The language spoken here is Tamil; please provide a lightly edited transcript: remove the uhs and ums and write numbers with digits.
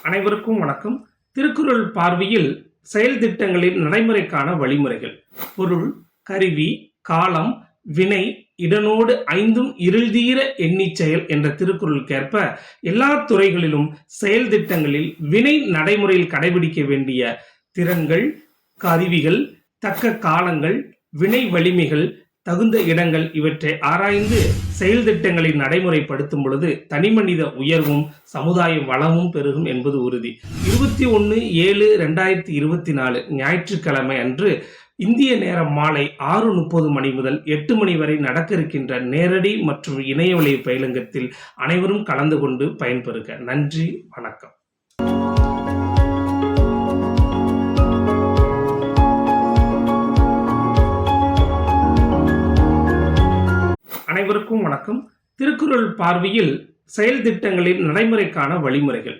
அனைவருக்கும் வணக்கம். திருக்குறள் பார்வையில் செயல் திட்டங்களின் நடைமுறைக்கான வழிமுறைகள். பொருள், கருவி, காலம், வினை, இடனோடு ஐந்தும் இருள்தீர எண்ணிச் செயல் என்ற திருக்குறளுக்கேற்ப எல்லா துறைகளிலும் செயல் திட்டங்களில் வினை நடைமுறையில் கடைபிடிக்க வேண்டிய திறன்கள், கருவிகள், தக்க காலங்கள், வினை வலிமைகள், தகுந்த இடங்கள் இவற்றை ஆராய்ந்து செயல் திட்டங்களை நடைமுறைப்படுத்தும் பொழுது தனிமனித உயர்வும் சமுதாய வளமும் பெருகும் என்பது உறுதி. 21/7/2024 ஞாயிற்றுக்கிழமை அன்று இந்திய நேரம் மாலை 6:30 மணி முதல் 8 மணி வரை நடக்க இருக்கின்ற நேரடி மற்றும் இணையவழி பயிலங்கத்தில் அனைவரும் கலந்து கொண்டு பயன்பெறுக. நன்றி, வணக்கம். அனைவருக்கும் வணக்கம். திருக்குறள் பார்வையில் செயல் திட்டங்களின் நடைமுறைக்கான வழிமுறைகள்.